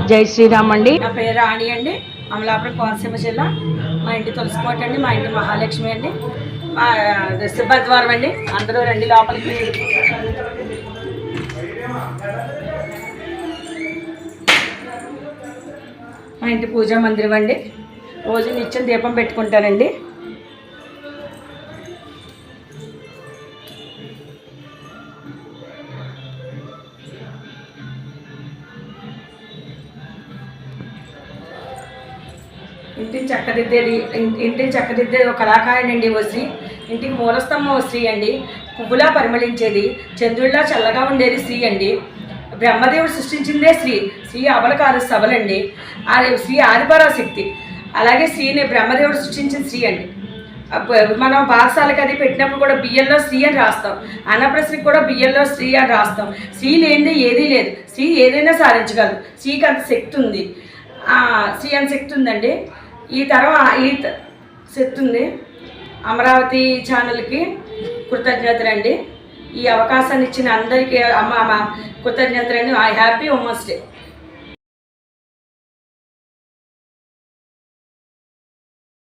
జై శ్రీరామ్ అండి. నా పేరు రాణి అండి. అమలాపురం కోనసీమ జిల్లా. మా ఇంటి తులసికోట అండి. మా ఇంటి మహాలక్ష్మి అండి. మా సిబ్బద్వారం అండి. అందరూ రండి లోపలికి. మా ఇంటి పూజా మందిరం అండి. రోజు నిత్యం దీపం పెట్టుకుంటానండి. ఇంటిని చక్కదిద్దేది ఒక కళాకారుడండి ఓ స్త్రీ. ఇంటికి మూలస్తంభం ఓ స్త్రీ అండి. పువ్వులా పరిమళించేది, చంద్రుడిలా చల్లగా ఉండేది స్త్రీ అండి. బ్రహ్మదేవుడు సృష్టించిందే స్త్రీ. స్త్రీ అబలకారు సబలండి. స్త్రీ ఆదిపరాశక్తి. అలాగే స్త్రీని బ్రహ్మదేవుడు సృష్టించిన స్త్రీ అండి. మనం పాఠశాలకు అది పెట్టినప్పుడు కూడా బియ్యంలో స్త్రీ అని రాస్తాం. అన్నప్రశ్నకి కూడా బియ్యంలో స్త్రీ అని రాస్తాం. స్త్రీ లేనిదే ఏదీ లేదు. స్త్రీ ఏదైనా సాధించగలదు. స్త్రీకి అంత శక్తి ఉంది. స్త్రీ అంత శక్తి ఉందండి. ఈ శక్తి ఉంది. అమరావతి ఛానల్కి కృతజ్ఞతలండి. ఈ అవకాశాన్ని ఇచ్చిన అందరికీ అమ్మ కృతజ్ఞతలండి. I happy women's day.